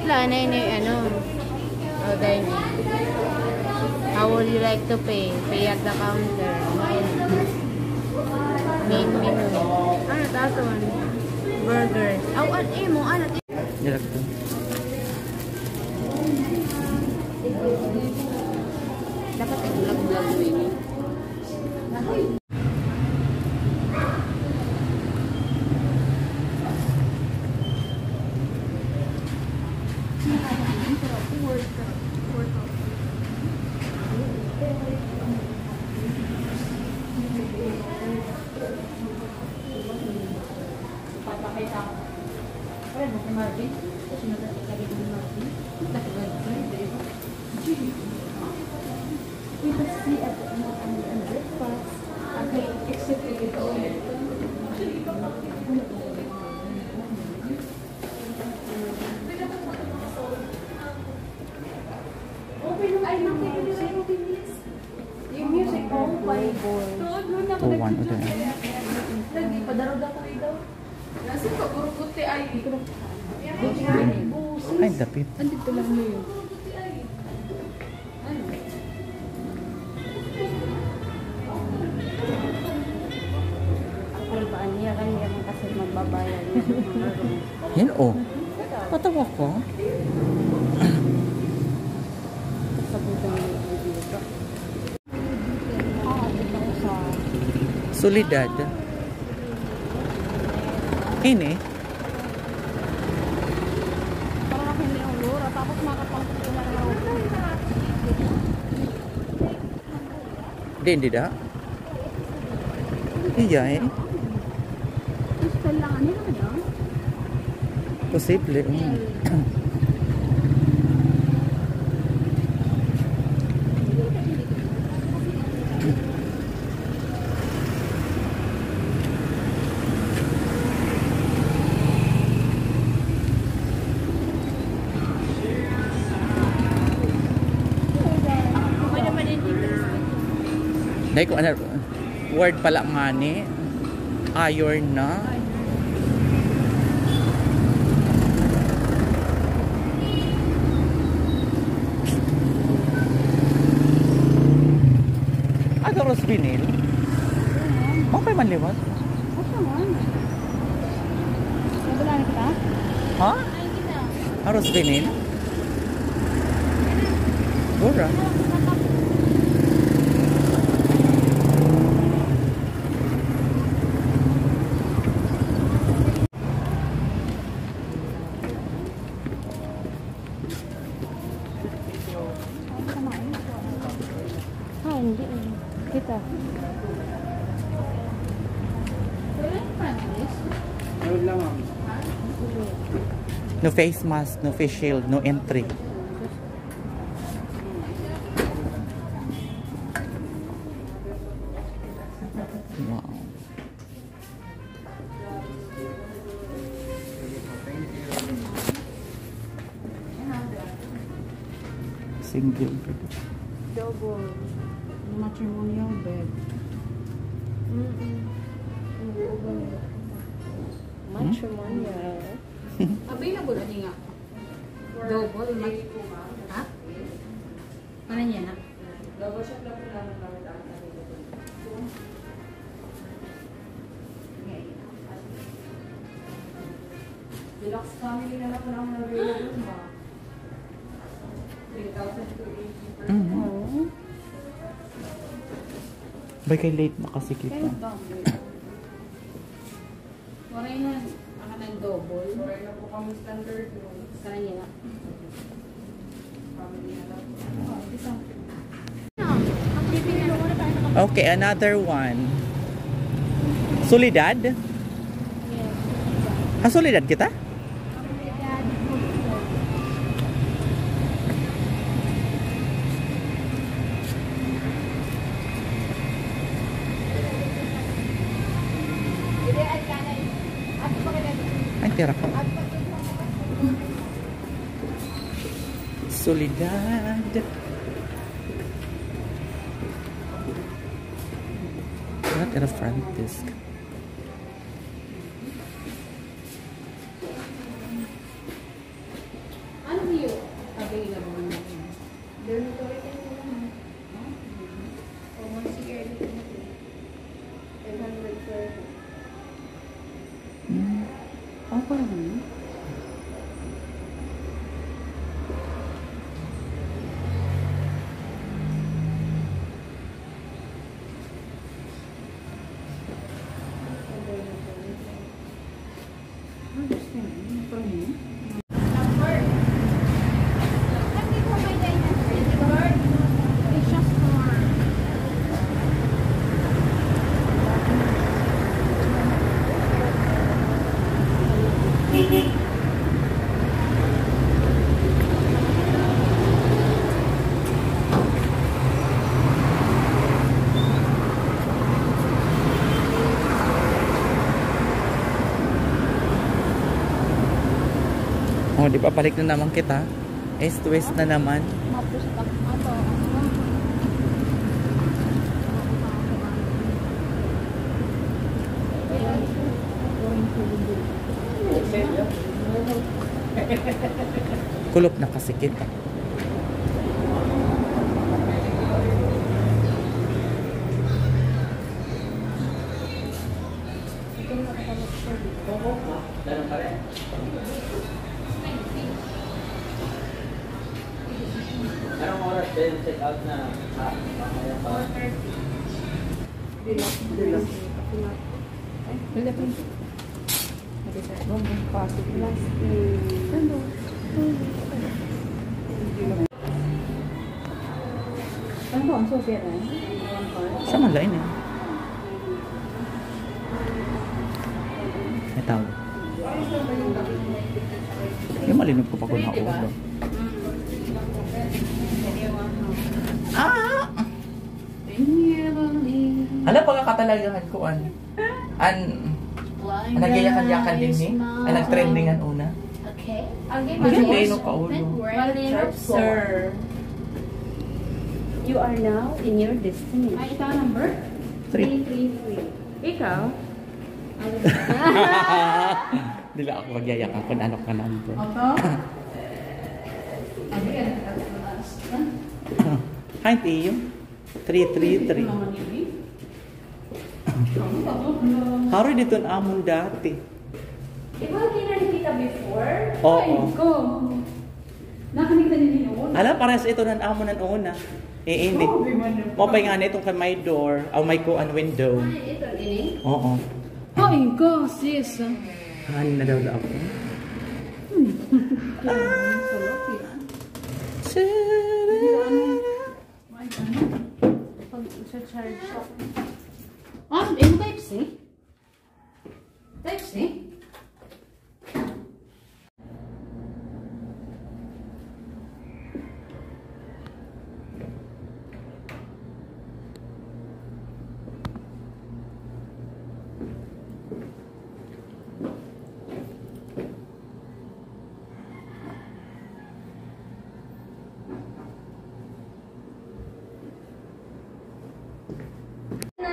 lang na ano. Oh, then, how would you like to pay? Pay at the counter. Main menu. Ano taso man? Burgers. Oh, mo, ano? Direct to. Dapat i-vlog-vlog mo yun. Ay, dapit. Andito lang mo yun. Ako ba niya kanya kasi magbabayan. Yan oh. Patawa ko. Sabutan mo yung dito. Dito ko sa Solidad. Ini. tapos makapangkulang na ako. Hindi da. Iya eh. Gusto lang nila na. Posible. Dahil ko ano, word pala nga ni iron na Adoros Vinil okay man liwat nabulan kita? Ha? Aros Vinil Gura hindi kita no face mask, no face shield, no entry. Wow. Single bed. double matrimonial bed. Matrimonial. Available na nga. Double ha? Ano niya na? Double shot lang deluxe family na lang lang available ba? 3,000 to 80. Bay kay late na kasi kita. Waray na, ang kanang double. Waray na po kami standard. Sana niya na. Okay, another one. Solidad? Yes. Ah, Solidad kita? Ay, tira ko. Solidad. Not in a front desk. Ano Oh, di ba balik na naman kita? East to west na naman. Kulop na kasi kita. Anong oras din check out na? Sama lain ya. May tao. Yung malinog ko pa ko na ulo. Ah! Hala, pagkakatalagahan ko an nagyayakan-yakan din ni. Ang nag-trendingan una. Okay. Hindi, no ka ulo. Sir. You are now in your destiny. Ay, ikaw number? 333. Ikaw? Dila ako magyayakan kung ano ka number. Hi, Tiyo. 333. Haro dito ang amon dati. Diba kinari kita before? Oo. Ko. Nakakita niyo yun? Alam, parehas ito ng amon ng una. Eh, hindi. Mapay nga na itong kay my door. O may kuan window. Ito, ini? Oo. Ay, ko, sis. Hani na daw ako. Pag-charge siya. Ah, yung Type-C? Type-C?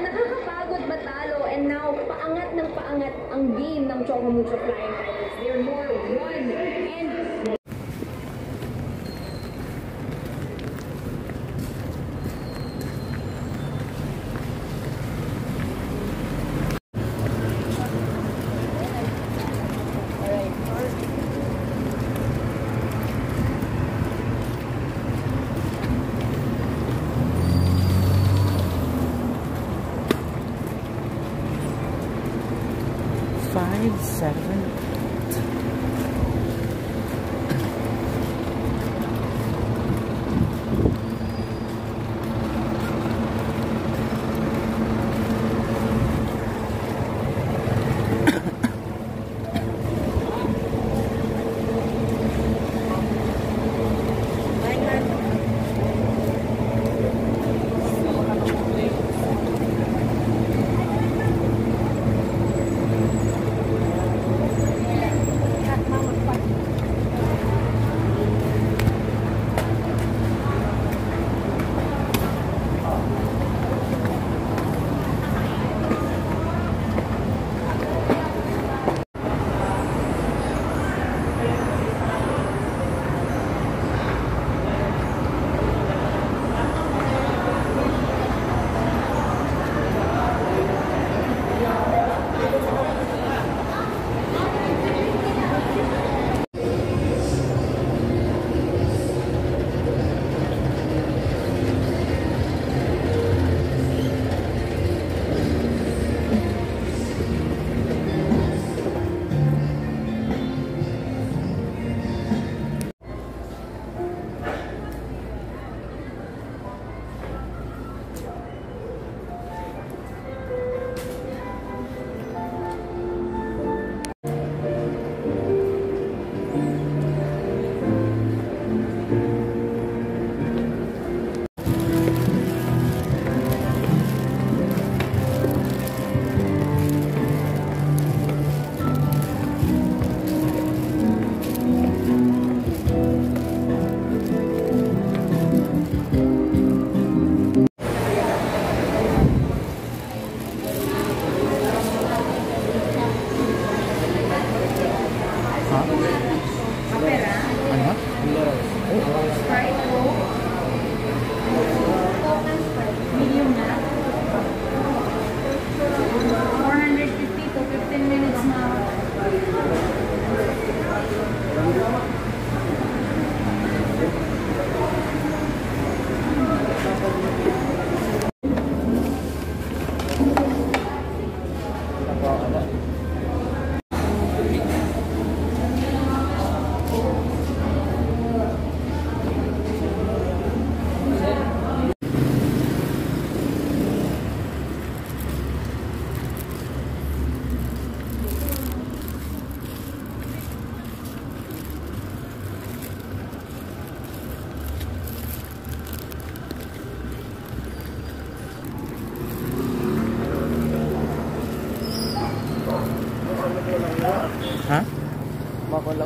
Nakakapagod matalo and now paangat ng paangat ang game ng Chocomucho Flying Tigers. They're more one and Five, 7,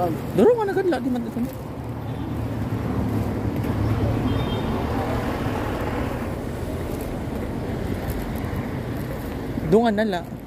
ron. Duro ka na kadla, di man ito. Dungan na la.